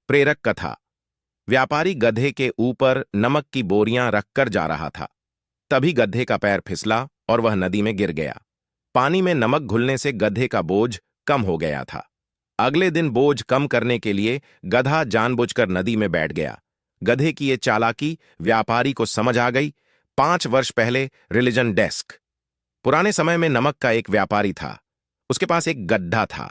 प्रेरक कथा। व्यापारी गधे के ऊपर नमक की बोरियां रखकर जा रहा था। तभी गधे का पैर फिसला और वह नदी में गिर गया। पानी में नमक घुलने से गधे का बोझ कम हो गया था। अगले दिन बोझ कम करने के लिए गधा जानबूझकर नदी में बैठ गया। गधे की ये चालाकी व्यापारी को समझ आ गई। 5 वर्ष पहले रिलीजन डेस्क। पुराने समय में नमक का एक व्यापारी था। उसके पास एक गड्ढा था।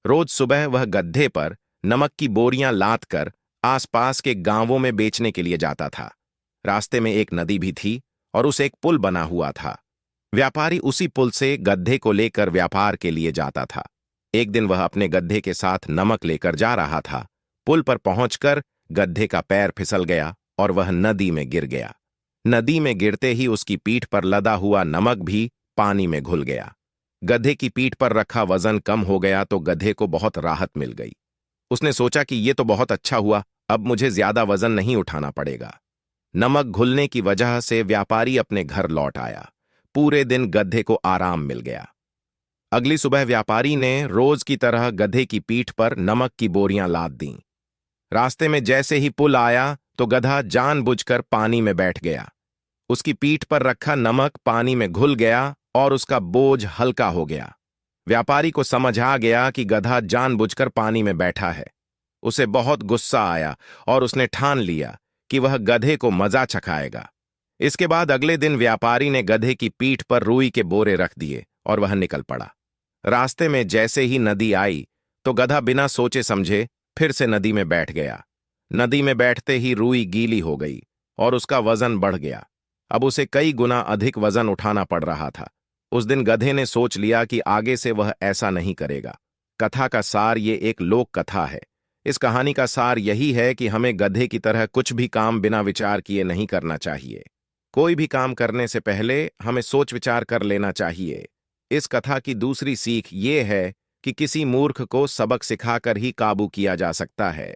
रोज सुबह वह गड्ढे पर नमक की बोरियां लाद कर आसपास के गांवों में बेचने के लिए जाता था। रास्ते में एक नदी भी थी और उसे एक पुल बना हुआ था। व्यापारी उसी पुल से गड्ढे को लेकर व्यापार के लिए जाता था। एक दिन वह अपने गड्ढे के साथ नमक लेकर जा रहा था। पुल पर पहुंचकर गड्ढे का पैर फिसल गया और वह नदी में गिर गया। नदी में गिरते ही उसकी पीठ पर लदा हुआ नमक भी पानी में घुल गया। गधे की पीठ पर रखा वजन कम हो गया तो गधे को बहुत राहत मिल गई। उसने सोचा कि ये तो बहुत अच्छा हुआ, अब मुझे ज्यादा वजन नहीं उठाना पड़ेगा। नमक घुलने की वजह से व्यापारी अपने घर लौट आया। पूरे दिन गधे को आराम मिल गया। अगली सुबह व्यापारी ने रोज की तरह गधे की पीठ पर नमक की बोरियां लाद दीं। रास्ते में जैसे ही पुल आया तो गधा जानबूझकर पानी में बैठ गया। उसकी पीठ पर रखा नमक पानी में घुल गया और उसका बोझ हल्का हो गया। व्यापारी को समझ आ गया कि गधा जानबूझकर पानी में बैठा है। उसे बहुत गुस्सा आया और उसने ठान लिया कि वह गधे को मजा चखाएगा। इसके बाद अगले दिन व्यापारी ने गधे की पीठ पर रुई के बोरे रख दिए और वह निकल पड़ा। रास्ते में जैसे ही नदी आई तो गधा बिना सोचे समझे फिर से नदी में बैठ गया। नदी में बैठते ही रुई गीली हो गई और उसका वजन बढ़ गया। अब उसे कई गुना अधिक वजन उठाना पड़ रहा था। उस दिन गधे ने सोच लिया कि आगे से वह ऐसा नहीं करेगा। कथा का सार ये एक लोक कथा है। इस कहानी का सार यही है कि हमें गधे की तरह कुछ भी काम बिना विचार किए नहीं करना चाहिए। कोई भी काम करने से पहले हमें सोच विचार कर लेना चाहिए। इस कथा की दूसरी सीख ये है कि किसी मूर्ख को सबक सिखाकर ही काबू किया जा सकता है।